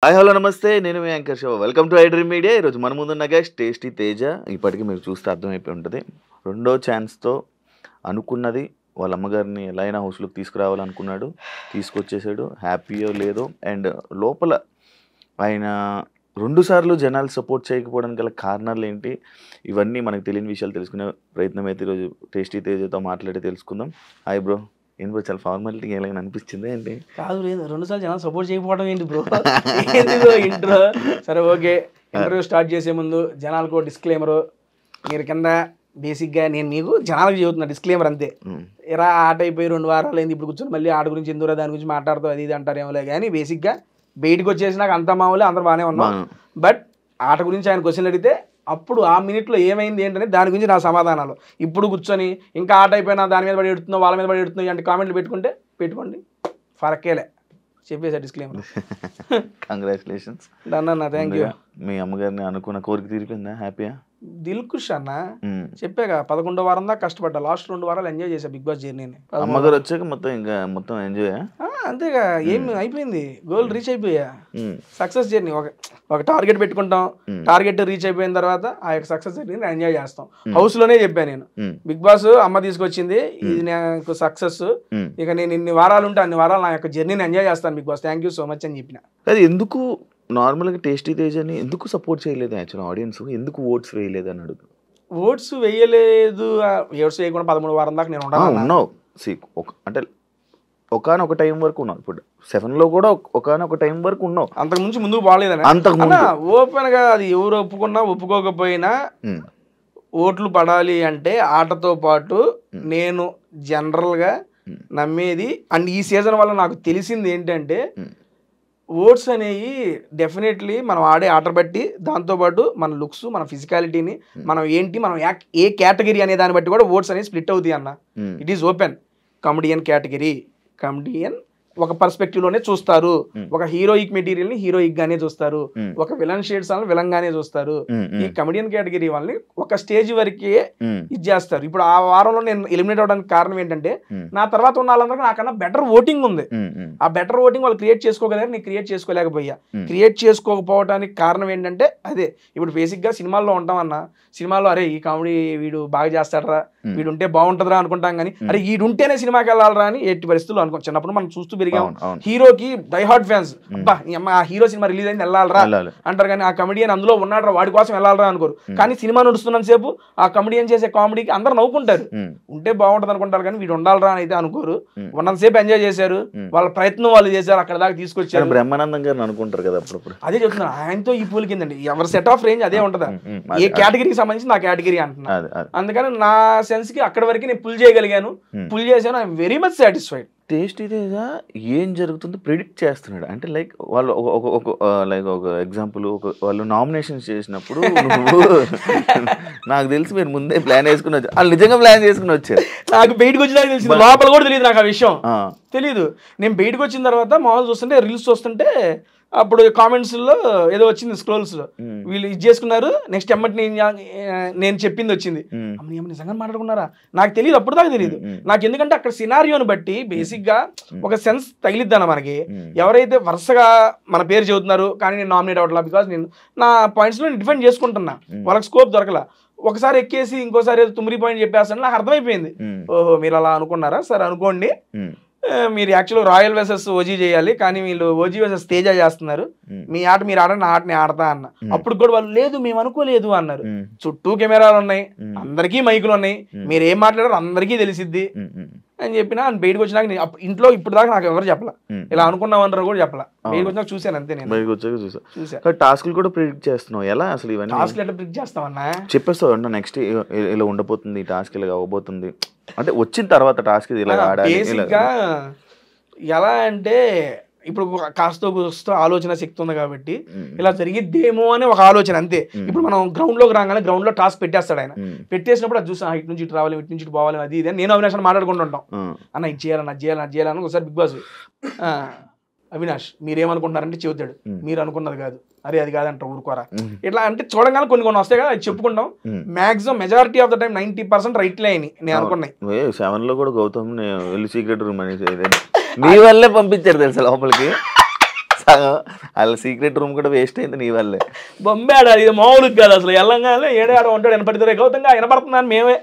Hi hello నమస్తే నేను మీ anchor show welcome to I Dream Media. ఈరోజు మన ముందున్న గెస్ట్ టేస్టీ తేజ. ఇప్పటికీ మీరు చూస్తే అర్థమైపోయి ఉంటుంది. రెండో ఛాన్స్తో అనుకున్నది వాళ్ళ అమ్మగారిని ఎలా అయినా హౌస్లోకి తీసుకురావాలనుకున్నాడు, తీసుకొచ్చేసాడు. హ్యాపీయో లేదో అండ్ లోపల ఆయన 2 సార్లు జనాలు సపోర్ట్ చేయకపోవడానికి గల కారణాలు ఏంటి, ఇవన్నీ మనకు తెలియని విషయాలు తెలుసుకునే ప్రయత్నం అయితే ఈరోజు టేస్టీ తేజతో మాట్లాడి తెలుసుకుందాం. Hi bro. ఏం బ్రో చాలా ఫార్మాలిటీ ఎలా అనిపించింది ఏంటి? కాదు లేదు 2 సార్లు జనాలు సపోర్ట్ చేయకపోవడం ఏంటి బ్రో? ఏంటిదో ఇంట్రో సరే ఓకే. ఇంటర్వ్యూ స్టార్ట్ చేసే ముందు జనాలకు డిస్క్లైమరు. మీరు కింద బేసిక్గా నేను మీకు జనాలకు చెబుతున్నా డిస్క్లైమర్ అంతే. ఎరా ఆట అయిపోయి 2 వారాలు అయింది, ఇప్పుడు కూర్చొని మళ్ళీ ఆట గురించి ఎందుకు దాని గురించి మాట్లాడుతావు అది ఇది అంటారేమోలే కానీ బేసిక్గా బయటకు వచ్చేసి నాకు అంత మామూలే, అందరూ బాగానే ఉన్నాం. బట్ ఆట గురించి ఆయన క్వశ్చన్ అడిగితే అప్పుడు ఆ మినిట్లో ఏమైంది ఏంటనే దాని గురించి నా సమాధానాలు. ఇప్పుడు కూర్చొని ఇంకా ఆట అయిపోయినా దాని మీద పడి ఎడుతున్నావు, వాళ్ళ మీద పడి ఎడుతున్నావు ఇలాంటి కామెంట్లు పెట్టుకోండి ఫరక్కేలే చెప్పేసా డిస్క్లైమర్. కంగ్రాచులేషన్స్. డన్ అన్న, థ్యాంక్ యూ. మీ అమ్మగారిని అనుకున్న కోరిక తీరిపోయిందా? హ్యాపీయా? దిల్ ఖుష్ అన్న. చెప్పాక 11వ వారం దాకా కష్టపడ్డా, లాస్ట్ 2 వారాలు ఎంజాయ్ చేశా బిగ్ బాస్ జర్నీని. అమ్మగారు వచ్చాక మొత్తం ఎంజాయ్. అంతేగా ఏం అయిపోయింది, గోల్ రీచ్ అయిపోయా. సక్సెస్ జర్నీ ఒక టార్గెట్ పెట్టుకుంటాం, టార్గెట్ రీచ్ అయిపోయిన తర్వాత ఆ యొక్క సక్సెస్ జర్నీని ఎంజాయ్ చేస్తాం. హౌస్ లోనే చెప్పాను నేను, బిగ్ బాస్ అమ్మ తీసుకొచ్చింది ఇది నాకు సక్సెస్, ఇక నేను ఇన్ని వారాలు ఉంటే అన్ని వారాలు నా యొక్క జర్నీని ఎంజాయ్ చేస్తాను Bigg Boss, thank you so much అని చెప్పిన. అది ఎందుకు నార్మల్గా టేస్టీ తేజని ఎందుకు సపోర్ట్ చేయలేదు యాక్చువల్ ఆడియన్స్? ఎందుకు ఓట్స్ వేయలేదు అని అడుగు. ఓట్స్ వేయలేదు, ఓట్స్ వేయకుండా 13వ వారం దాకా నేను ఉన్నావు. అంటే ఒకనొక టైం వరకు ఉన్నావు. ఇప్పుడు 7లో కూడా ఒకనొక టైం వరకు ఉన్నావు. అంతకు ముందుకు బాగాలేదని ఓపెన్ గా అది ఎవరు ఒప్పుకున్నా ఒప్పుకోకపోయినా ఓట్లు పడాలి అంటే ఆటతో పాటు నేను జనరల్ గా నమ్మేది అండ్ ఈ సీజన్ వల్ల నాకు తెలిసింది ఏంటంటే ఓట్స్ అనేవి డెఫినెట్లీ మనం ఆడే ఆట బట్టి, దాంతోపాటు మన లుక్స్, మన ఫిజికాలిటీని, మనం ఏంటి, మనం ఏ కేటగిరీ అనే దాన్ని బట్టి కూడా ఓట్స్ అనేవి స్ప్లిట్ అవుతాయి అన్న. It is open. Comedian category, comedian ఒక పర్స్పెక్టివ్ లోనే చూస్తారు, ఒక హీరోయిక్ మెటీరియల్ ని హీరోయిక్ గానే చూస్తారు, ఒక విలన్ షేడ్స్ వాళ్ళని విలన్ గానే చూస్తారు. ఈ కమెడియన్ కేటగిరీ వాళ్ళని ఒక స్టేజ్ వరకే ఇది చేస్తారు. ఇప్పుడు ఆ వారంలో నేను ఎలిమినేట్ అవడానికి కారణం ఏంటంటే నా తర్వాత ఉన్న వాళ్ళందరికీ నాకన్నా బెటర్ ఓటింగ్ ఉంది. ఆ బెటర్ ఓటింగ్ వాళ్ళు క్రియేట్ చేసుకోగలిగారు, నేను క్రియేట్ చేసుకోలేకపోయా. క్రియేట్ చేసుకోకపోవడానికి కారణం ఏంటంటే అదే. ఇప్పుడు బేసిక్ గా సినిమాల్లో ఉంటాం అన్న, సినిమాలో అరే ఈ కామెడీ వీడు బాగా చేస్తాడరా, వీడు ఉంటే బాగుంటుందిరా అనుకుంటాం కానీ అరే వీడుంటేనే సినిమాకి వెళ్ళాలరా అని ఎట్టి పరిస్థితులు అనుకో. చిన్నప్పుడు మనం చూస్తూ పెరిగాం. హీరోకి డై హార్ట్ ఫ్యాన్స్, అబ్బా ఆ హీరో సినిమా రిలీజ్ అయింది వెళ్ళాలరా అంటారు కానీ ఆ కమెడియన్ అందులో ఉన్నాడు వాడి కోసం వెళ్ళాలరా అనుకోరు. కానీ సినిమా నడుస్తున్నంత సేపు ఆ కమెడియన్ చేసే కామెడీకి అందరు నవ్వుకుంటారు, ఉంటే బాగుంటుంది అనుకుంటారు కానీ వీడు ఉండాలరా అని అయితే అనుకోరు. ఉన్నంతసేపు ఎంజాయ్ చేశారు, వాళ్ళ ప్రయత్నం వాళ్ళు చేశారు, అక్కడ దాకా తీసుకొచ్చారు. బ్రహ్మానందం గారు అనుకుంటారు కదా అప్పుడప్పుడు. అదే చెప్తున్నారు, ఆయనతో ఈ పూల్ కిందండి ఎవరి సెట్ ఆఫ్ రేంజ్ అదే ఉంటుందా, ఏ కేటగిరీకి సంబంధించి నా కేటగిరీ అంటున్నా. అందుకని నా సెన్స్ కి అక్కడ వరకు నేను పుల్ చేయగలిగాను, పుల్ చేశాను. I'm very much satisfied. Tasty Teja ఏం జరుగుతుందో ప్రిడిక్ట్ చేస్తున్నాడు. అంటే లైక్ వాళ్ళు ఒక ఎగ్జాంపుల్, వాళ్ళు నామినేషన్స్ చేసినప్పుడు నాకు తెలిసి మీరు ముందే ప్లాన్ వేసుకుని వచ్చారు, వాళ్ళు నిజంగా ప్లాన్ చేసుకుని వచ్చారు. నాకు బయటకు వచ్చిన తెలిసింది, లోపల కూడా తెలియదు నాకు ఆ విషయం తెలీదు. నేను బయటకు వచ్చిన తర్వాత మామూలు చూస్తుంటే రీల్స్ చూస్తుంటే అప్పుడు కామెంట్స్లో ఏదో వచ్చింది స్క్రోల్స్లో, వీళ్ళు ఇది చేసుకున్నారు నెక్స్ట్ ఎమ్మటి నేను చెప్పింది వచ్చింది. నిజంగా మాట్లాడుకున్నారా నాకు తెలియదు, అప్పుడు దాకా తెలియదు నాకు. ఎందుకంటే అక్కడ సినారియోని బట్టి బేసిక్గా ఒక సెన్స్ తగిలిద్దన్న మనకి. ఎవరైతే వరుసగా మన పేరు చెబుతున్నారు కానీ నేను నామినేట్ అవ్వట్లా, బికాస్ నేను నా పాయింట్స్లో డిఫెండ్ చేసుకుంటున్నా, వాళ్ళకి స్కోప్ దొరకలా. ఒకసారి ఎక్కేసి ఇంకోసారి ఏదో తుమ్మిరి పాయింట్ చెప్పేస్తాను నాకు అర్థమైపోయింది. ఓహో మీరు అలా అనుకున్నారా, సరే అనుకోండి. మీరు యాక్చువల్గా రాయల్ వర్సెస్ ఓజీ చేయాలి కానీ వీళ్ళు ఓజీ వర్సెస్ తేజ చేస్తున్నారు, మీ ఆట మీరు ఆడండి, నా ఆటని ఆడతా అన్న. అప్పుడు కూడా వాళ్ళు లేదు మేము అనుకోలేదు అన్నారు. చుట్టూ కెమెరాలు ఉన్నాయి, అందరికీ మైకులు ఉన్నాయి, మీరు ఏం మాట్లాడారో అందరికీ తెలిసిద్ది అని చెప్పినా. బయటకు వచ్చినాక ఇంట్లో ఇప్పుడు దాకా నాకు ఎవరు చెప్పలా, ఇలా అనుకున్నామన్నారు కూడా చెప్పలా. బయటకు వచ్చినాక చూసాను అంతే. నేను చూసా టాస్క్లు కూడా ప్రిడిక్ట్ చేస్తున్నావు. ఎలా అసలు ఇవన్నీ టాస్క్లు ఎట్లా ప్రిడిక్ట్ చేస్తామన్నా? చెప్పేస్తావు అంటే నెక్స్ట్ ఇలా ఉండబోతుంది, టాస్క్ ఇలా అవ్వబోతుంది అంటే వచ్చిన తర్వాత టాస్క్ ఇలా ఆడాలి. బేసిక్గా ఎలా అంటే ఇప్పుడు కాస్త కూస్తో ఆలోచన శక్తి ఉంది కాబట్టి ఇలా జరిగిద్దేమో అని ఒక ఆలోచన అంతే. ఇప్పుడు మనం గ్రౌండ్ లోకి రాగానే గ్రౌండ్ లో టాస్క్ పెట్టేస్తాడు ఆయన, పెట్టేసినప్పుడు అది చూసాం ఇటు నుంచి ఇటు రావాలి, ఇటు నుంచి ఇటు పోవాలి, అది ఇది నేను అవినాష్ మాట్లాడుకుంటుంటాం. అన్న ఇది చేయాలని అది చేయాలని అది చేయాలని. ఒకసారి బిగ్ బాస్ అవినాష్ మీరేమనుకుంటున్నారంటే చెబుతాడు, మీరు అనుకున్నది కాదు, అరే అది కాదంట ఊరుకోరా, ఇట్లా అంటే చూడగానే కొన్ని వస్తాయి కదా, అది చెప్పుకుంటాం. Maximum majority of the time 90% రైట్లే అయినాయి నేను అనుకున్నాయి. 7లో కూడా గౌతమ్ వెళ్ళి సీక్రెట్ రూమ్ అనేది మీ వల్లే పంపించారు తెలుసా లోపలికి. వాళ్ళ సీక్రెట్ రూమ్ కూడా వేస్ట్ అయింది నీ వల్లే. బొంబాడు అది మామూలుగా కాదు అసలు. వెళ్ళంగానే ఏడాడ ఉంటాడు వినపడితే గౌతంగా వినపడుతుందని మేమే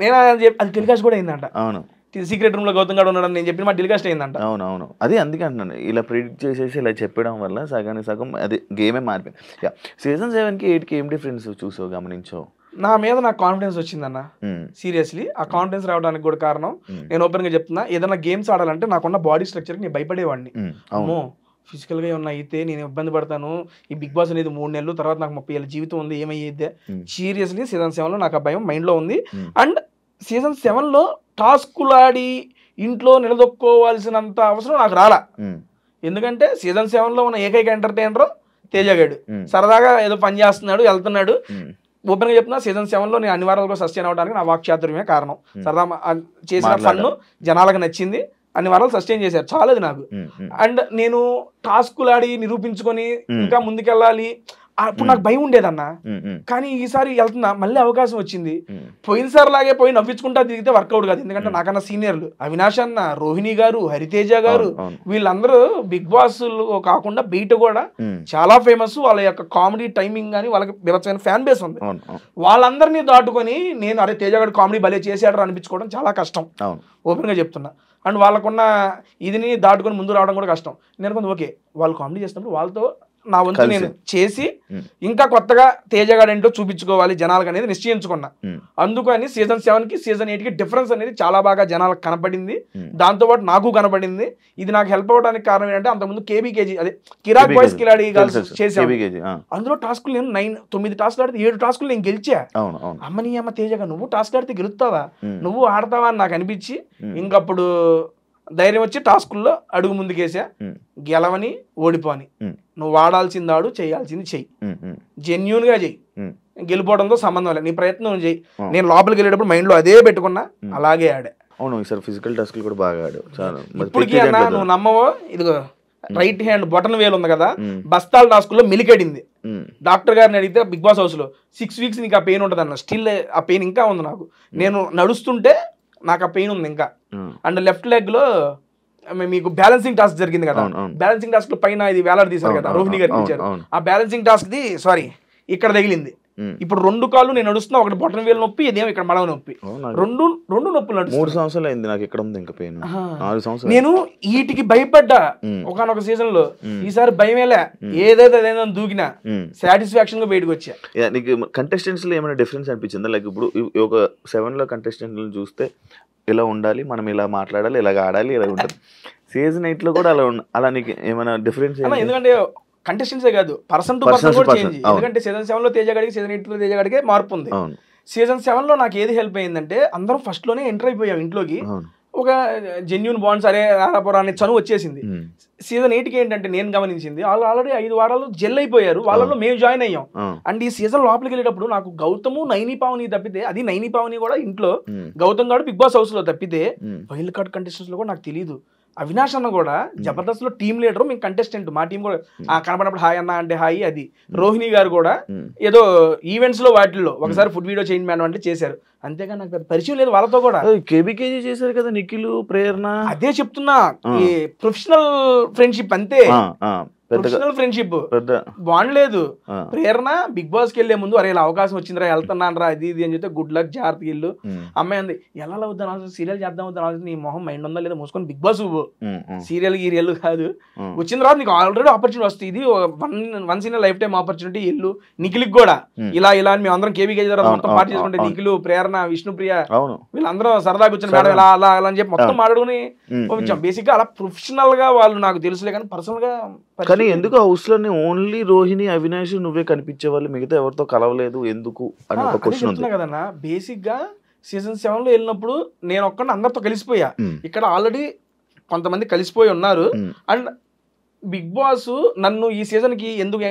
నేను అది టెలికాస్ట్ కూడా అయిందంట. అవును సీక్రెట్ రూమ్ లో గౌతమ్ గారు ఉన్నాడని నేను చెప్పిన మా టెలికాస్ట్ అయిందంట. అవునవును అది అందుకే అంటున్నాను ఇలా ప్రిడిక్ట్ చేసేసి ఇలా చెప్పడం వల్ల సగానికి సగం అది గేమే మారిపోయింది. సీజన్ 7కి 8కి ఏం డిఫరెన్స్ చూసావు గమనించావు? నా మీద నాకు కాన్ఫిడెన్స్ వచ్చిందన్న. సీరియస్లీ ఆ కాన్ఫిడెన్స్ రావడానికి కూడా కారణం నేను ఓపెన్ గా చెప్తున్నా, ఏదైనా గేమ్స్ ఆడాలంటే నాకున్న బాడీ స్ట్రక్చర్ నేను భయపడేవాడిని. అమ్మో ఫిజికల్ గా ఉన్న అయితే నేను ఇబ్బంది పడతాను, ఈ బిగ్ బాస్ అనేది 3 నెలలు తర్వాత నాకు 30 ఏళ్ళ జీవితం ఉంది, ఏమయ్యేదే. సీరియస్లీ సీజన్ 7లో నాకు ఆ భయం మైండ్ లో ఉంది. అండ్ సీజన్ 7లో టాస్కులు ఆడి ఇంట్లో నిలదొక్కోవాల్సినంత అవసరం నాకు రాలా. ఎందుకంటే సీజన్ 7లో ఉన్న ఏకైక ఎంటర్టైనర్ తేజగాడు. సరదాగా ఏదో పని చేస్తున్నాడు వెళ్తున్నాడు. ఓపెన్ గా చెప్తున్నా, సీజన్ 7లో నేను అన్ని వారాలు సస్టైన్ అవడానికి నా వాక్చాతుర్యమే కారణం. సరదా చేసిన ఫన్ను జనాలకు నచ్చింది, అన్ని వారాలు సస్టైన్ చేశారు, చాలది నాకు. అండ్ నేను టాస్కులు ఆడి నిరూపించుకొని ఇంకా ముందుకెళ్ళాలి అప్పుడు నాకు భయం ఉండేదన్న. కానీ ఈసారి వెళ్తున్నా, మళ్ళీ అవకాశం వచ్చింది. పోయినసారి లాగే పోయి నవ్వించుకుంటా దిగితే వర్కౌట్ కాదు. ఎందుకంటే నాకన్నా సీనియర్లు అవినాష్ అన్న, రోహిణి గారు, హరితేజ గారు, వీళ్ళందరూ బిగ్ బాస్ కాకుండా బయట కూడా చాలా ఫేమస్. వాళ్ళ యొక్క కామెడీ టైమింగ్ కానీ వాళ్ళకి విలక్షణ ఫ్యాన్ బేస్ ఉంది. వాళ్ళందరినీ దాటుకొని నేను అరే తేజ గారు కామెడీ భలే చేశాడు అనిపించుకోవడం చాలా కష్టం, ఓపెన్ గా చెప్తున్నా. అండ్ వాళ్ళకున్న ఇదిని దాటుకొని ముందు రావడం కూడా కష్టం. నేను కొంచెం ఓకే వాళ్ళు కామెడీ చేస్తున్నప్పుడు వాళ్ళతో నా వంతు నేను చేసి ఇంకా కొత్తగా తేజగాడు ఏంటో చూపించుకోవాలి జనాలకు అనేది నిశ్చయించుకున్నా. అందుకని సీజన్ 7కి సీజన్ 8కి డిఫరెన్స్ అనేది చాలా బాగా జనాలకు కనపడింది. దాంతోపాటు నాకు కనపడింది. ఇది నాకు హెల్ప్ అవ్వడానికి కారణం ఏంటంటే అంతకుముందు కేబీకేజీ అదే కిరాక్ బాయ్స్ కిలాడి చేసాను. అందులో టాస్కులు నేను 9 టాస్కులు ఆడితే 7 టాస్కులు నేను గెలిచా. అమ్మని అమ్మ తేజగా నువ్వు టాస్క్ ఆడితే గెలుస్తావా, నువ్వు ఆడతావా అని నాకు అనిపించి ఇంకప్పుడు ధైర్యం వచ్చి టాస్కుల్లో అడుగు ముందుకేసా. గెలవని ఓడిపోని, నువ్వు వాడాల్సింది ఆడు, చేయాల్సింది చెయ్యి, జెన్యూన్ గా చెయ్యి, గెలిపోవడంతో సంబంధం లేదు, నీ ప్రయత్నం చెయ్యి. నేను లోపలికి వెళ్ళేటప్పుడు మైండ్ లో అదే పెట్టుకున్నా, అలాగే ఆడా. అవును ఈసారి ఫిజికల్ టాస్క్లు కూడా బాగా ఆడావు. ఇప్పటికీ అన్నా నువ్వు నమ్మవో, ఇదిగో రైట్ హ్యాండ్ బొటన్ వేలు ఉంది కదా, బస్తాల టాస్కుల్లో మిలికెడింది. డాక్టర్ గారిని అడిగితే బిగ్ బాస్ హౌస్ లో 6 వీక్స్ నీకు ఆ పెయిన్ ఉంటుంది అన్న. స్టిల్ ఆ పెయిన్ ఇంకా ఉంది నాకు. నేను నడుస్తుంటే నాకు ఆ పెయిన్ ఉంది ఇంకా. అండ్ లెఫ్ట్ లెగ్ లో మీకు బ్యాలెన్సింగ్ టాస్క్ జరిగింది కదా, బ్యాలెన్సింగ్ టాస్క్ లో పైన ఇది వేలాడ తీశారు కదా, రోహిణి గారు ఇచ్చారు. ఆ బ్యాలెన్సింగ్ టాస్క్ ది ఇక్కడ తగిలింది. ఇప్పుడు 2 కాళ్ళు నేను నడుస్తున్నా, ఒకటి బొటన వేలు నొప్పి, ఇదేమో ఇక్కడ మడవ నొప్పి, రెండు నొప్పులు. 3 సంవత్సరాలు అయింది నాకు ఇక్కడ ఉంది ఇంకా పెయిన్. 4 సంవత్సరాలు నేను వీటికి భయపడ్డా ఒకనొక సీజన్ లో. ఈసారి భయమేలే, ఏదైతే అదేదో దూకినా సాటిస్ఫాక్షన్ గా బయటకు వచ్చా. నీకు కంటెస్టెంట్స్ లో ఏమైనా డిఫరెన్స్ అనిపించిందా? లైక్ ఇప్పుడు ఒక 7లో కంటెస్టెంట్లను చూస్తే ఇలా ఉండాలి, మనం ఇలా మాట్లాడాలి, ఇలాగ ఆడాలి, ఇలా ఉంటుంది. సీజన్ 8లో కూడా అలా నీకు ఏమైనా డిఫరెన్స్? ఎందుకంటే కంటెస్టెంట్సే కాదు, పర్సన్ టు పర్సన్ కూడా చేంజ్. ఎందుకంటే సీజన్ 7లో తేజగాడికి, సీజన్ 8లో తేజగాడికే మార్పు ఉంది. సీజన్ 7లో నాకు ఏది హెల్ప్ అయిందంటే అందరం ఫస్ట్ లోనే ఎంటర్ అయిపోయాం ఇంట్లోకి, ఒక జెన్యూన్ బాండ్స్, అరే రారాపురా అనే చనువు వచ్చేసింది. సీజన్ 8కి ఏంటంటే నేను గమనించింది, వాళ్ళు ఆల్రెడీ 5 వారాలు జెల్ అయిపోయారు, వాళ్ళలో మేము జాయిన్ అయ్యాం. అండ్ ఈ సీజన్ లోపలికి వెళ్ళేటప్పుడు నాకు గౌతము, నైని పావని తప్పితే, అది నైని పావని కూడా ఇంట్లో, గౌతమ్ గారు బిగ్ బాస్ హౌస్ లో తప్పితే వైల్డ్ కార్డ్ కంటెస్టెంట్స్ లో కూడా నాకు తెలియదు. అవినాష్ అన్న కూడా జబర్దస్త్ లో టీమ్ లీడర్, మేము కంటెస్టెంట్, మా టీం కూడా కనపడినప్పుడు హాయ్ అన్న అంటే హాయ్. అది రోహిణి గారు కూడా ఏదో ఈవెంట్స్ లో వాటిల్లో ఒకసారి ఫుడ్ వీడియో చేయండి మేడం అంటే చేశారు, అంతేగా నాకు పరిచయం లేదు వాళ్ళతో కూడా. కేబీకేజీ చేశారు కదా నిఖిల్, ప్రేరణ, అదే చెప్తున్నా, ఈ ప్రొఫెషనల్ ఫ్రెండ్షిప్ అంతే, ప్రొఫెషనల్ ఫ్రెండ్షిప్ బాండ్ లేదు. ప్రేరణ బిగ్ బాస్ కి వెళ్లే ముందు అరే ఇలా అవకాశం వచ్చిందిరా, వెళ్తున్నాను రా, అది ఇది అని చెప్తే గుడ్ లక్ జాగ్రత్తగా ఇల్లు. అమ్మాయి అంది ఎలా అవుద్దాం, సీరియల్ చేద్దాం అవుతాను, నీ మొహం మైండ్ ఉందా లేదా మూసుకొని బిగ్ బాస్ సీరియల్ గీరియల్ కాదు, వచ్చిన తర్వాత నీకు ఆల్రెడీ ఆపర్చునిటీ వస్తుంది, ఇది once in life time opportunity. ఇల్లు నిఖిల్కి కూడా ఇలా ఇలా అని మేము అందరం కేబీకే మొత్తం పార్టీ చేసుకుంటే, నిఖిల్, ప్రేరణ, విష్ణుప్రియ వీళ్ళందరూ సరదాగా కూర్చొని మేడం ఇలా అలా అలా అని చెప్పి మొత్తం మాట్లాడుకుని పంపించాం. బేసిక్ గా అలా ప్రొఫెషనల్ గా వాళ్ళు నాకు తెలుసులే, కానీ పర్సనల్ గా. కానీ ఎందుకు హౌస్ లోనే ఓన్లీ రోహిణి, అవినాష్ నువ్వే కనిపించే వాళ్ళు, మిగతా ఎవరితో కలవలేదు ఎందుకు అని ఒక క్వశ్చన్ ఉంది కదన్నా. బేసిక్ గా సీజన్ 7లో వెళ్ళినప్పుడు నేను ఒక్కడిని అందరితో కలిసిపోయా, ఇక్కడ ఆల్రెడీ కొంతమంది కలిసిపోయి ఉన్నారు. అండ్ బిగ్ బాస్ నన్ను ఈ సీజన్ కి ఎందుకు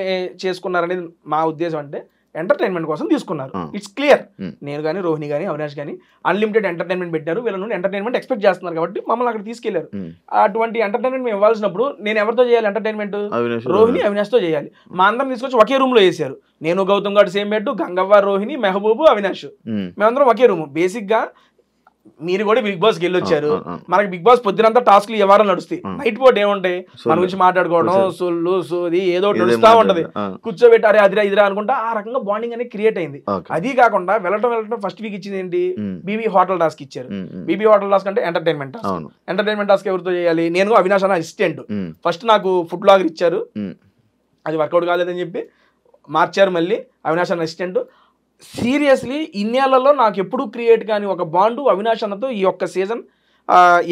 చేసుకున్నారనేది మా ఉద్దేశం అంటే ఎంటర్టైన్మెంట్ కోసం తీసుకున్నారు. It's clear. నేను కానీ, రోహిణి కానీ, అవినాష్ కానీ అన్లిమిటెడ్ ఎంటర్టైన్మెంట్ పెట్టారు, వీళ్ళ నుండి ఎంటర్టైన్మెంట్ ఎక్స్పెక్ట్ చేస్తున్నారు కాబట్టి మమ్మల్ని అక్కడ తీసుకెళ్లారు. అటువంటి ఎంటర్టైన్మెంట్ మేము ఇవ్వాల్సినప్పుడు నేను ఎవరితో చేయాలి ఎంటర్టైన్మెంట్? రోహిణి, అవినాష్ తో చేయాలి. మా అందరం తీసుకొచ్చి ఒకే రూమ్ లో వేసారు. నేను, గౌతమ్ గారు సేమ్ బెడ్, గంగవ్వ, రోహిణి, మెహబూబు, అవినాష్, మేమందరం ఒకే రూమ్. బేసిక్ గా మీరు కూడా బిగ్ బాస్ కి వెళ్ళొచ్చారు, మనకి బిగ్ బాస్ పొద్దునంతా టాస్క్లు ఏ వారం నడుస్తాయి, నైట్ పూట ఏముంటాయి మన గురించి మాట్లాడుకోవడం, సొల్లు సోది ఏదో నడుస్తా ఉంటది, కూర్చోబెట్టి అరే అదిరా ఇదిరా అనుకుంటా ఆ రకంగా బాండింగ్ అనేది క్రియేట్ అయింది. అది కాకుండా వెళ్ళటం ఫస్ట్ వీక్ ఇచ్చింది ఏంటి, బీబీ హోటల్ టాస్క్ ఇచ్చారు. బీబీ హోటల్ టాస్క్ అంటే ఎంటర్టైన్మెంట్ టాస్క్. ఎంటర్టైన్మెంట్ టాస్క్ ఎవరితో చేయాలి, నేను అవినాష్ అన్న అసిస్టెంట్. ఫస్ట్ నాకు ఫుడ్ బ్లాగర్ ఇచ్చారు, అది వర్కౌట్ కాలేదని చెప్పి మార్చారు, మళ్ళీ అవినాష్ అన్న అసిస్టెంట్. సీరియస్లీ ఇన్నేళ్లలో నాకు ఎప్పుడు క్రియేట్ కానీ ఒక బాండు అవినాష్ అన్నతో ఈ ఒక్క సీజన్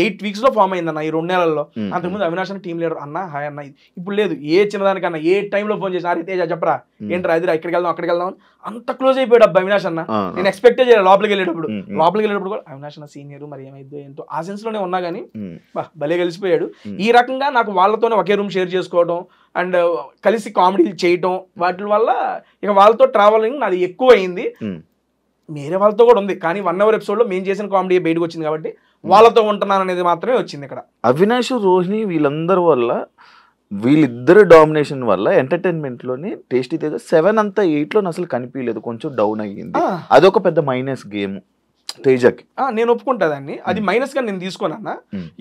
8 weeks లో ఫామ్ అయిందన్న, ఈ 2 నెలల్లో. అంతకుముందు అవినాష్ అన్న టీం లీడర్, అన్న హాయ్ అన్న, ఇప్పుడు లేదు. ఏ చిన్నదానికన్నా ఏ టైంలో ఫోన్ చేసి అరే తేజ చెప్పరా ఏంట్రా అదిరా ఇక్కడికి వెళ్దాం అక్కడికి వెళ్దాం అంత క్లోజ్ అయిపోయాడు అబ్బా అవినాష్ అన్న. నేను ఎక్స్పెక్టే చేయలేదు లోపలికి వెళ్ళేటప్పుడు కూడా అవినాష్ అన్న సీనియర్, మరి ఏమైందో ఏంటో ఆ సెన్స్ లోనే ఉన్నా కానీ భలే కలిసిపోయాడు. ఈ రకంగా నాకు వాళ్ళతోనే ఒకే రూమ్ షేర్ చేసుకోవడం అండ్ కలిసి కామెడీలు చేయటం, వాటి వల్ల ఇక వాళ్ళతో ట్రావెలింగ్ నాది ఎక్కువ అయింది. వేరే వాళ్ళతో కూడా ఉంది, కానీ 1 hour ఎపిసోడ్ లో మేము చేసిన కామెడీ బయటకు వచ్చింది కాబట్టి వాళ్ళతో ఉంటున్నాను అనేది మాత్రమే వచ్చింది ఇక్కడ. అవినాష్ రోహిణి వీళ్ళందరి వల్ల, వీళ్ళిద్దరు డామినేషన్ వల్ల ఎంటర్టైన్మెంట్ లోని టేస్టీ తేజ 7 అంతా 8 లో అసలు కనిపించలేదు, కొంచెం డౌన్ అయ్యింది. అదొక పెద్ద మైనస్ గేమ్ తేజకి. నేను ఒప్పుకుంటా దాన్ని, అది మైనస్ గా నేను తీసుకోనన్నా.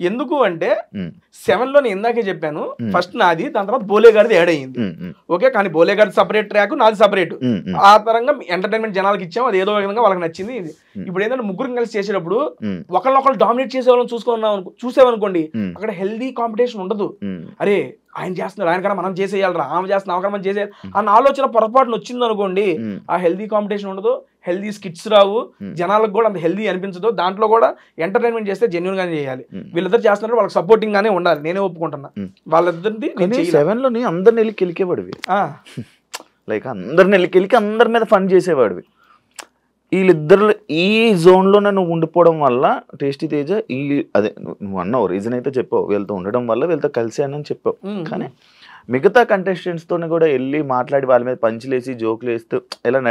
ఎందుకు అంటే 7 లో నేను ఇందాకే చెప్పాను, ఫస్ట్ నాది, దాని తర్వాత బోలేగాడిది యాడ్ అయ్యింది. ఓకే, కానీ బోలేగాడి సపరేట్ ట్రాక్, నాది సపరేట్. ఆ తరంగా ఎంటర్టైన్మెంట్ జనాలకి ఇచ్చాము, అది ఏదో విధంగా వాళ్ళకి నచ్చింది. ఇప్పుడు ఏంటంటే ముగ్గురు కలిసి చేసేటప్పుడు ఒకళ్ళొకళ్ళు డామినేట్ చేసే వాళ్ళని చూసామనుకోండి, అక్కడ హెల్దీ కాంపిటీషన్ ఉండదు. అరే ఆయన చేస్తున్నారు, ఆయన కన్నా మనం చేసేయాలరా, ఆమె చేస్తున్నా ఆమె మనం చేసేయాలి అన్న ఆలోచన పొరపాటున వచ్చింది అనుకోండి, ఆ హెల్దీ కాంపిటీషన్ ఉండదు, హెల్దీ స్కిట్స్ రావు, జనాలకు కూడా అంత హెల్దీ అనిపించదు. దాంట్లో కూడా ఎంటర్టైన్మెంట్ చేస్తే జెన్యూన్ గానే చేయాలి. వీళ్ళిద్దరు చేస్తున్నారు, వాళ్ళకి సపోర్టింగ్ గానే ఉండాలి, నేనే ఒప్పుకుంటున్నా. వాళ్ళిద్దరిది 7 లోని అందరిని వెళ్ళి కెలికేవాడివి, లైక్ అందరిని వెళ్ళి కెలికి అందరి మీద ఫన్ చేసేవాడివి. వీళ్ళిద్దరు ఈ జోన్లోనే నువ్వు ఉండిపోవడం వల్ల టేస్టీ తేజ అదే నువ్వు అన్నావు రీజన్ అయితే చెప్పావు, వీళ్ళతో ఉండడం వల్ల వీళ్ళతో కలిసానని చెప్పావు. కానీ మిగతా కంటెస్టెంట్స్తోనే కూడా వెళ్ళి మాట్లాడి వాళ్ళ మీద పంచులేసి జోకులు వేస్తూ ఇలా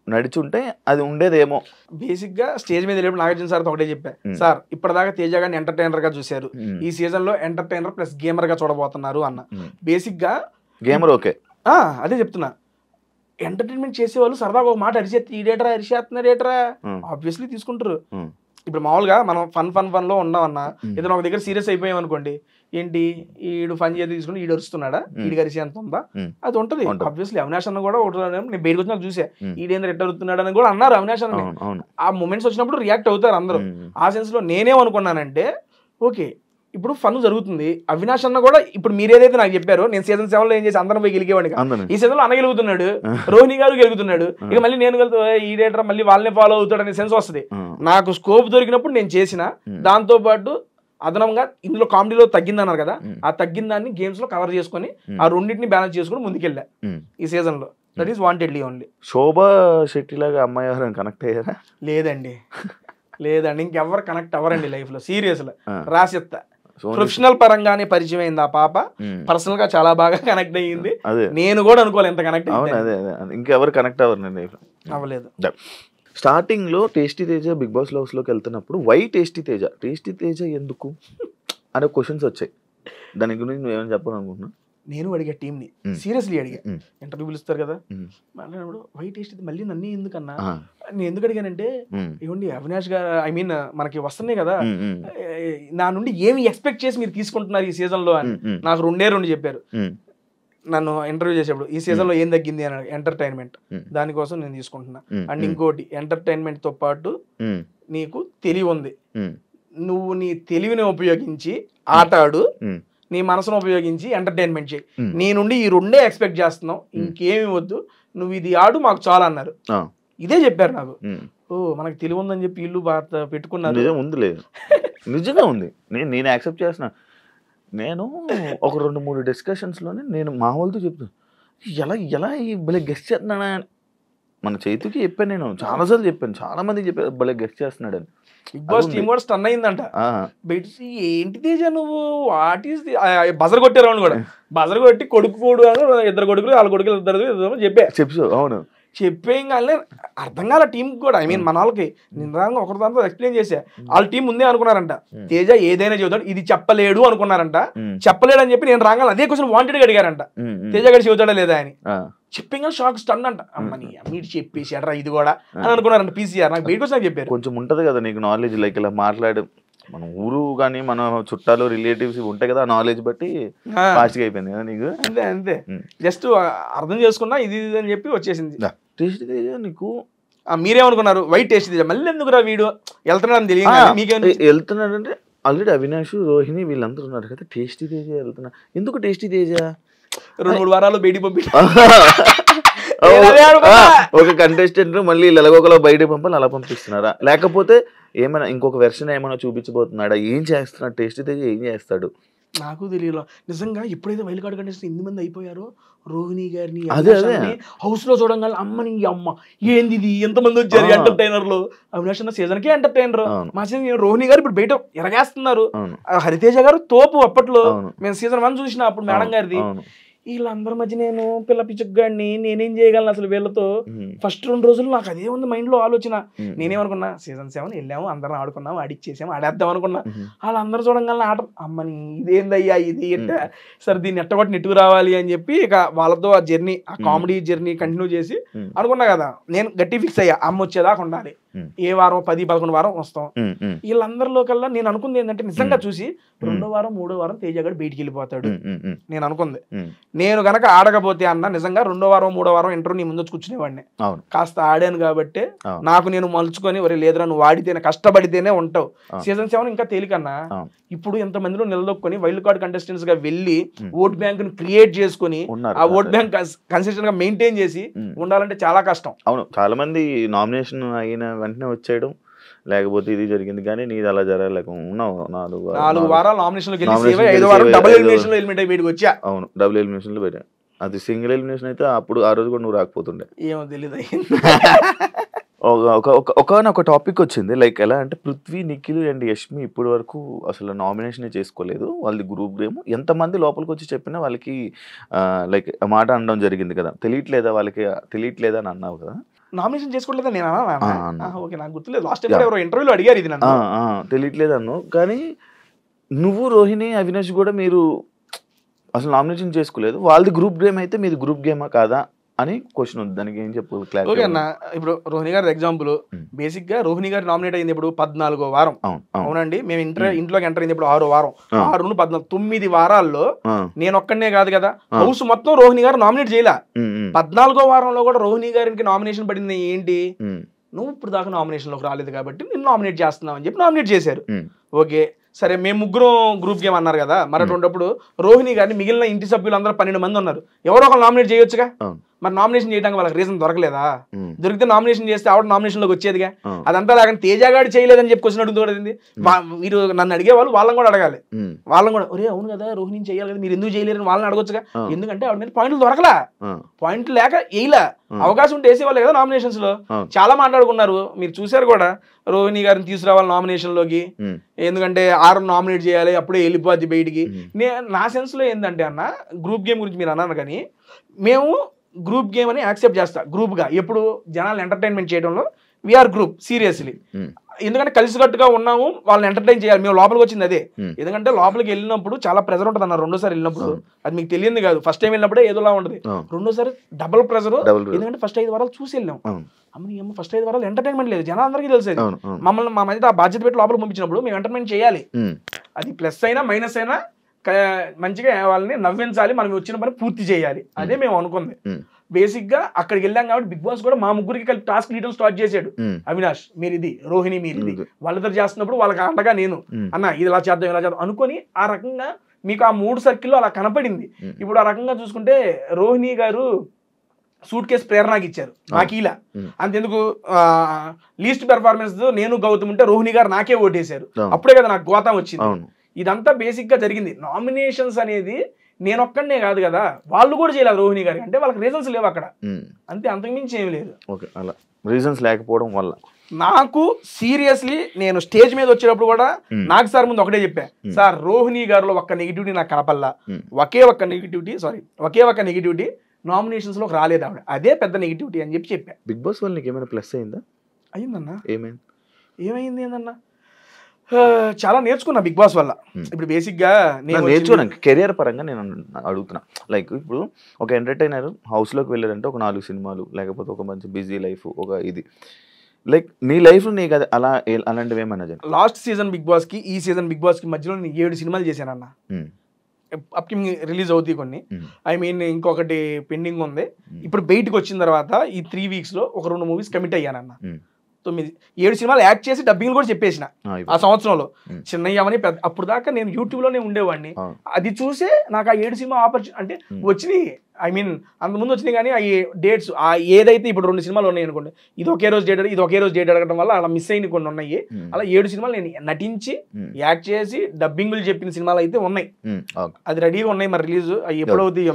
నడిచుంటే అది ఉండేదేమో. బేసిక్ గా స్టేజ్ మీద వెళ్ళినప్పుడు నాగార్జున సార్ ఒకటే చెప్పా, సార్ ఇప్పటిదాకా తేజ గారిని ఎంటర్టైనర్ గా చూశారు, ఈ సీజన్ లో ఎంటర్టైనర్ ప్లస్ గేమర్ గా చూడబోతున్నారు అన్న. బేసిక్ గా గేమర్ ఓకే, అదే చెప్తున్నా. ఎంటర్టైన్మెంట్ చేసేవాళ్ళు సరదాగా ఒక మాట అరిచేస్తున్నాడేట్రా ఆబ్వియస్లీ తీసుకుంటారు. ఇప్పుడు మామూలుగా మనం ఫన్ లో ఉన్నామన్నా, ఏదైనా ఒక దగ్గర సీరియస్ అయిపోయాం అనుకోండి, ఏంటి ఈడు ఫన్ చేసి తీసుకుని ఈడు అరుస్తున్నాడా, ఈడికి అరిసే అంత ఉందా, అది ఉంటది. ఆబ్వియస్లీ అవినాష్ అన్న కూడా నేను బయటకు వచ్చినా చూసా, ఈడేంద్ర ఎట్ట అరుస్తున్నాడు అని కూడా అన్నారు అవినాష్ అన్న. ఆ మూమెంట్స్ వచ్చినప్పుడు రియాక్ట్ అవుతారు అందరూ. ఆ సెన్స్ లో నేనేమనుకున్నానంటే, ఓకే ఇప్పుడు ఫన్ జరుగుతుంది, అవినాష్ అన్న కూడా ఇప్పుడు మీరు ఏదైతే నాకు చెప్పారో, నేను సీజన్ 7 లో ఏం చేసి అందరం పోయి గెలికేవాడిని, ఈ సీజన్ లో అన్న గెలుగుతున్నాడు, రోహిణి గారు గెలుగుతున్నాడు, ఇక మళ్ళీ నేను ఈ డేటర్ మళ్ళీ వాళ్ళని ఫాలో అవుతాడు అనే సెన్స్ వస్తుంది. నాకు స్కోప్ దొరికినప్పుడు నేను చేసిన, దాంతో పాటు అదనంగా ఇందులో కామెడీలో తగ్గిందన్నారు కదా, ఆ తగ్గిన దాన్ని గేమ్స్ లో కవర్ చేసుకుని ఆ రెండింటిని బ్యాలెన్స్ చేసుకుని ముందుకెళ్ళా ఈ సీజన్ లో. That is wantedly only. Shobha Shetty లాగా అమ్మాయి ఎవరైనా కనెక్ట్ అయ్యారా? లేదండి, ఇంకెవరు కనెక్ట్ అవ్వరండి లైఫ్ లో. సీరియస్ లో రాసిస్తా, ప్రొఫెషనల్ పరంగానే పరిచయం అయింది ఆ పాప, పర్సనల్ గా చాలా బాగా కనెక్ట్ అయ్యింది. నేను కూడా అనుకోవాలి ఎంత కనెక్ట్ ఇంకెవరు కనెక్ట్ అవ్వలేదు. స్టార్టింగ్ లో tasty Teja Bigg Boss house లోకి వెళ్తున్నప్పుడు వై టేస్టీ తేజ ఎందుకు అనే క్వశ్చన్స్ వచ్చాయి. దాని గురించి నువ్వేమైనా చెప్పాలనుకుంటున్నా? నేను అడిగా టీంని, సీరియస్లీ అడిగా, ఇంటర్వ్యూ పిలుస్తారు కదా మాట్లాడినప్పుడు, వై టేస్ట్ మళ్ళీ నన్ను ఎందుకన్నా, నేను ఎందుకు అడిగానంటే, ఏమండి అవినాష్ గారు ఐ మీన్ మనకి వస్తున్నాయి కదా, నా నుండి ఏమి ఎక్స్పెక్ట్ చేసి మీరు తీసుకుంటున్నారు ఈ సీజన్ లో అని. నాకు 2 చెప్పారు నన్ను ఇంటర్వ్యూ చేసేప్పుడు, ఈ సీజన్ లో ఏం తగ్గింది అని. ఎంటర్టైన్మెంట్, దానికోసం నేను తీసుకుంటున్నా. అండ్ ఇంకోటి, ఎంటర్టైన్మెంట్ తో పాటు నీకు తెలివి ఉంది, నువ్వు నీ తెలివిని ఉపయోగించి ఆట ఆడు, నీ మనసును ఉపయోగించి ఎంటర్టైన్మెంట్ చేయి, నీ నుండి ఈ 2 ఎక్స్పెక్ట్ చేస్తున్నావు, ఇంకేమి వద్దు, నువ్వు ఇది ఆడు మాకు చాలా అన్నారు. ఇదే చెప్పారు నాకు. మనకు తెలివి ఉందని చెప్పి ఇల్లు పెట్టుకున్నారు. నిజంగా ఉంది, నేను యాక్సెప్ట్ చేస్తున్నా. నేను ఒక 2-3 డిస్కషన్స్ లోనే నేను మా వాళ్ళతో చెప్తాను, ఎలా భలే గెస్ట్ చేస్తున్నాడా. మన చేతికి చెప్పాను, నేను చాలాసార్లు చెప్పాను, చాలా మందికి చెప్పాను భలే గెస్ట్ చేస్తున్నాడు అని. బిగ్ బాస్ టీమ్ కూడా స్టన్ అయిందంట. ఏంటి తేజ నువ్వు వాట్ ఈస్ బజర్ కొట్టారు కూడా, బజర్ కొట్టి కొడుకు 2 కొడుకులు 4 కొడుకులు 2 చెప్పు. అవును, చెప్పేం కానీ అర్థం కాల టీం కూడా. ఐ మీన్ మన వాళ్ళకి నిజంగా ఒకరి దాంతో ఎక్స్ప్లెయిన్ చేసా, వాళ్ళ టీం ముందే అనుకున్నారంట తేజ ఏదైనా చెబుతాడు, ఇది చెప్పలేడు అనుకున్నారంట. చెప్పలేడు అని చెప్పి నేను రాగానే అదే క్వశ్చన్ వాంటెడ్ గా అడిగారంట, తేజ గడి చెబుతాడా లేదా అని. చెప్పిన షాక్ స్టన్ అంట. అమ్మని మీరు చెప్పేసి అడ్రా ఇది కూడా అని అనుకున్నారంట పీసీఆర్. నాకు బయటకు వచ్చి చెప్పారు. కొంచెం ఉంటుంది కదా నీకు నాలెడ్జ్, లైక్ ఇలా మాట్లాడు మన ఊరు కానీ మన చుట్టాలు రిలేటివ్స్ ఉంటాయి కదా, నాలెడ్జ్ బట్టి ఫాస్ట్గా అయిపోయింది కదా నీకు. అంతే అంతే, జస్ట్ అర్థం చేసుకున్నా ఇది అని చెప్పి వచ్చేసింది. టేస్ట్ తేజ నీకు మీరేమనుకున్నారు? వైట్ టేస్ట్ తేజ మళ్ళీ ఎందుకురా వీడు వెళ్తున్నాడని తెలియదు మీకే వెళ్తున్నాడంటే ఆల్రెడీ అవినాష్, రోహిణి వీళ్ళందరూ ఉన్నారు కదా, టేస్టీ తేజ వెళ్తున్నా. ఎందుకు టేస్టీ తేజ 2-3 వారాలు బయటికి పంపి ఒక కంటెస్టెంట్ మళ్ళీ ఎలాగోకలా బయటకు పంపాలి, అలా పంపిస్తున్నారా? లేకపోతే ఏమైనా ఇంకొక వెర్షన్ ఏమైనా చూపించబోతున్నాడా? ఏం చేస్తున్నాడు టేస్టీ తేజ, ఏం చేస్తాడు నాకు తెలియదు నిజంగా. ఎప్పుడైతే వైల్డ్ కార్డ్ కంటెస్టెంట్ 8 మంది అయిపోయారో, రోహిణి గారిని హౌస్ లో చూడంగా అమ్మని అమ్మ ఏంది ఇది, ఎంతమంది వచ్చారు ఎంటర్టైనర్లు. అవినాష్ అన్న సీజన్ కే ఎంటర్టైనర్, మా సీజన్ రోహిణి గారు ఇప్పుడు బయట ఎరగేస్తున్నారు. హరితేజ గారు తోపు అప్పట్లో, మేము సీజన్ 1 చూసిన అప్పుడు మేడం గారిది. వీళ్ళందరి మధ్య నేను పిల్ల పిచ్చుగాడిని, నేనేం చేయగలను అసలు వీళ్ళతో? ఫస్ట్ 2 రోజులు నాకు అదే ఉంది మైండ్ లో ఆలోచన. నేనేమనుకున్నా, సీజన్ 7 వెళ్ళాము, అందరం ఆడుకున్నాము, ఆడిచ్చేసాము, ఆడేద్దాం అనుకున్నా. వాళ్ళందరూ చూడంగానే ఆట అమ్మని ఇదేందయ్యా ఇది సరే దీన్ని ఎట్టగొట్టి నెట్టుకు రావాలి అని చెప్పి ఇక వాళ్ళతో ఆ జర్నీ, ఆ కామెడీ జర్నీ కంటిన్యూ చేసి అనుకున్నా కదా. నేను గట్టి ఫిక్స్ అయ్యా, అమ్మ వచ్చేదాకా ఉండాలి, ఏ వారం 10-11 వారం వస్తాం. వీళ్ళందరిలో కల్లా నేను అనుకుంది ఏంటంటే, నిజంగా చూసి 2వ వారం 3వ వారం తేజగాడు బయటికి వెళ్ళిపోతాడు నేను అనుకుంది. నేను గనక ఆడకపోతే అన్న నిజంగా 2వ వారం 3వ వారం ఇంటర్వ్యూ నీ ముందు వచ్చి కూర్చునేవాడిని. కాస్త ఆడాను కాబట్టి నాకు నేను మలుచుకొని, ఒరే లేదురా నువ్వు ఆడితేనే కష్టపడితేనే ఉంటావు. సీజన్ 7 ఇంకా తేలికన్నా. ఇప్పుడు ఎంతమందిలో నిలదొక్కుని వైల్డ్ కార్డ్ కంటెస్టెంట్స్ గా వెళ్ళి ఓట్ బ్యాంక్ ని క్రియేట్ చేసుకుని ఆ ఓట్ బ్యాంక్ కన్సిస్టెంట్ గా మెయింటైన్ చేసి ఉండాలంటే చాలా కష్టం. అవును, చాలా మంది నామినేషన్ అయిన వెంటనే వచ్చేయడం, లేకపోతే ఇది జరిగింది. కానీ నీది అలా జరగలేక ఉన్నావు 4 వారాలు నామినేషన్ లో వెళ్ళి 5వ వారం డబుల్ ఎలిమినేషన్ లో ఎలిమినేట్ అయ్యి బయటకు వచ్చా. అవును, డబుల్ ఎలిమినేషన్ లో పెట్టా. అది సింగిల్ ఎలిమినేషన్ అయితే అప్పుడు ఆ రోజు కూడా నువ్వు రాకపోతుండే. ఏమో తెలియదు. ఒక టాపిక్ వచ్చింది, లైక్ ఎలా అంటే పృథ్వీ, నిఖిల్ అండ్ యష్మి ఇప్పటి వరకు అసలు నామినేషన్ చేసుకోలేదు. వాళ్ళది గ్రూప్ గేమ్. ఎంతమంది లోపలికి వచ్చి చెప్పినా వాళ్ళకి లైక్ మాట అనడం జరిగింది కదా. తెలియట్లేదా వాళ్ళకి, తెలియట్లేదా అని అన్నావు కదా. నామినేషన్ చేసుకోవట్లేదా నేను ఓకే, నాకు గుర్తులేదు. లాస్ట్ టైం ఎవరో ఇంటర్వ్యూలో అడిగారు ఇది నన్ను. తెలియట్లేదు అన్నావు. కానీ నువ్వు, రోహిణి, అవినాష్ కూడా మీరు అసలు నామినేషన్ చేసుకోలేదు. వాళ్ళది గ్రూప్ గేమ్ అయితే మీది గ్రూప్ గేమా కాదా అని క్వశ్చన్ ఉంది. దానికి ఏం చెప్పు? ఓకే అన్న, ఇప్పుడు రోహిణి గారి ఎగ్జాంపుల్, బేసిక్ గా రోహిణి గారు నామినేట్ అయింది ఇప్పుడు 14వ వారం. అవునండి, మేము ఇంట్లోకి ఎంటర్ అయింది ఇప్పుడు 6వ వారం. 6 నుండి 14, 9 వారాల్లో నేను ఒక్కడనే కాదు కదా, హౌస్ మొత్తం రోహిణి గారు నామినేట్ చేయలే. 14వ వారంలో కూడా రోహిణి గారికి నామినేషన్ పడింది. ఏంటి, నువ్వు ఇప్పుడు దాకా నామినేషన్ లోకి రాలేదు కాబట్టి నేను నామినేట్ చేస్తున్నావు అని చెప్పి నామినేట్ చేశారు. ఓకే సరే, మేము ముగ్గురం గ్రూప్ గేమ్ అన్నారు కదా. మరి అటువంటిప్పుడు రోహిణి గారిని మిగిలిన ఇంటి సభ్యులు అందరూ 12 మంది ఉన్నారు, ఎవరో ఒకరు నామినేట్ చేయొచ్చుగా. మరి నామినేషన్ చేయడానికి వాళ్ళకి రీజన్ దొరకలేదా? దొరికితే నామినేషన్ చేస్తే ఆవిడ నామినేషన్ లోకి వచ్చేదిగా. అదంతా లేకుండా తేజగాడు చేయలేదని చెప్పి క్వశ్చన్ అడుగుతుంది. మీరు నన్ను అడిగేవాళ్ళు వాళ్ళని కూడా అడగాలి. వాళ్ళని కూడా, ఒరే అవును కదా రోహిణి చేయాలి కదా, మీరు ఎందుకు చేయలేరని వాళ్ళని అడగొచ్చుగా. ఎందుకంటే ఆవిడ మీద పాయింట్లు దొరకలా, పాయింట్లు లేక వేయలా. అవకాశం ఉంటే వేసేవాళ్ళు కదా నామినేషన్స్ లో. చాలా మాట్లాడుకున్నారు, మీరు చూసారు కూడా. రోహిణి గారిని తీసుకురావాలి నామినేషన్ లోకి, ఎందుకంటే 6 నామినేట్ చేయాలి, అప్పుడే వెళ్ళిపోద్ది బయటికి. నా సెన్స్ లో ఏంటంటే అన్న, గ్రూప్ గేమ్ గురించి మీరు అన్నారు కానీ మేము గ్రూప్ గేమ్ అని యాక్సెప్ట్ చేస్తా. గ్రూప్ గా ఎప్పుడు జనాలు ఎంటర్టైన్మెంట్ చేయడంలో వీఆర్ గ్రూప్ సీరియస్లీ. ఎందుకంటే కలిసికట్టుగా ఉన్నాము, వాళ్ళని ఎంటర్టైన్ చేయాలి. మేము లోపలికి వచ్చింది అదే. ఎందుకంటే లోపలికి వెళ్ళినప్పుడు చాలా ప్రెజర్ ఉంటుంది అన్న. 2వ సారి వెళ్ళినప్పుడు అది మీకు తెలియదు కాదు. ఫస్ట్ టైం వెళ్ళినప్పుడే ఏదోలా ఉంటుంది, 2వ సారి డబుల్ ప్రెజర్. ఎందుకంటే ఫస్ట్ 5 వారాలు చూసి వెళ్ళాం. అమ్మ ఫస్ట్ 5 వారాలు ఎంటర్టైన్మెంట్ లేదు, జనాలందరికీ తెలిసేది. మమ్మల్ని మా మధ్య ఆ బాధ్యత పెట్టి లోపలికి పంపించినప్పుడు మేము ఎంటర్టైన్మెంట్ చేయాలి. అది ప్లస్ అయినా మైనస్ అయినా మంచిగా వాళ్ళని నవ్వించాలి, మనం వచ్చిన పని పూర్తి చేయాలి. అదే మేము అనుకుంది. బేసిక్ గా అక్కడికి వెళ్ళాం కాబట్టి బిగ్ బాస్ కూడా మా ముగ్గురికి కలిపి టాస్క్ లీడర్ స్టార్ట్ చేశాడు. అవినాష్ మీరిది, రోహిణి మీరిది, వాళ్ళిద్దరు చేస్తున్నప్పుడు వాళ్ళకి అండగా నేను అన్న ఇది ఇలా చేద్దాం ఇలా చేద్దాం అనుకొని ఆ రకంగా మీకు ఆ 3 సర్కిల్లో అలా కనపడింది. ఇప్పుడు ఆ రకంగా చూసుకుంటే రోహిణి గారు సూట్ కేసు ప్రేరణకి ఇచ్చారు, నాకు ఇలా. అంతెందుకు లీస్ట్ పెర్ఫార్మెన్స్ నేను గౌతమ్ ఉంటే రోహిణి గారు నాకే ఓటేశారు. అప్పుడే కదా నాకు గోతం వచ్చింది. ఇదంతా బేసిక్ గా జరిగింది. నామినేషన్స్ అనేది నేను ఒక్కడనే కాదు కదా, వాళ్ళు కూడా చేయలేదు రోహిణి గారికి. అంటే వాళ్ళకి రీజన్స్ లేవు అక్కడ, అంతే, అంతకుమించి ఏమి లేదు. అలా రీజన్స్ లేకపోవడం వల్ల నాకు సీరియస్లీ నేను స్టేజ్ మీద వచ్చేటప్పుడు కూడా నాకు సార్ ముందు ఒకటే చెప్పా, సార్ రోహిణి గారిలో ఒక్క నెగిటివిటీ నాకు కనపల్లా, ఒకే ఒక్క నెగిటివిటీ నామినేషన్స్ లోకి రాలేదు ఆవిడ, అదే పెద్ద నెగిటివిటీ అని చెప్పా. బిగ్ బాస్ వల్ల నీకు ఏమైనా ప్లస్ అయిందా? అయిందన్నా. ఏమైంది ఏందన్నా, చాలా నేర్చుకున్నా బిగ్ బాస్ వల్ల. ఇప్పుడు బేసిక్ గా నేను నేర్చుకున్నాను కెరియర్ పరంగా నేను అడుగుతున్నా. లైక్ ఇప్పుడు ఒక ఎంటర్టైనర్ హౌస్ లోకి వెళ్ళారంటే ఒక 4 సినిమాలు లేకపోతే ఒక మంచి బిజీ లైఫ్ ఒక ఇది లైక్ నీ లైఫ్ నీకు అది అలా అలాంటివి ఏమన్నా లాస్ట్ సీజన్ బిగ్ బాస్ కి ఈ సీజన్ బిగ్ బాస్ కి మధ్యలో నేను 7 సినిమాలు చేశానన్న. అప్కమింగ్ రిలీజ్ అవుతాయి కొన్ని. ఐ మీన్ ఇంకొకటి పెండింగ్ ఉంది. ఇప్పుడు బయటకు వచ్చిన తర్వాత ఈ 3 weeks లో ఒక 2 movies కమిట్ అయ్యానన్న. 7 సినిమాలు యాక్ట్ చేసి డబ్బింగ్ కూడా చెప్పేసిన ఆ సంవత్సరంలో. చిన్నయ్యమని అప్పుడు దాకా నేను యూట్యూబ్ లోనే ఉండేవాడిని. అది చూసే నాకు ఆ 7 సినిమా ఆపర్చునిటీ అంటే వచ్చినాయి. ఐ మీన్ అంతకుముందు వచ్చినాయి కానీ ఆ డేట్స్ ఏదైతే ఇప్పుడు 2 సినిమాలు ఉన్నాయి అనుకోండి, ఇది ఒకే రోజు డేట్ ఇది ఒకే రోజు డేట్ అడగడం వల్ల అలా మిస్ అయిన కొన్ని ఉన్నాయి. అలా 7 సినిమాలు నేను నటించి యాక్ట్ చేసి డబ్బింగ్లు చెప్పిన సినిమాలు అయితే ఉన్నాయి. అది రెడీగా ఉన్నాయి. మరి రిలీజ్ ఎప్పుడవుతాయి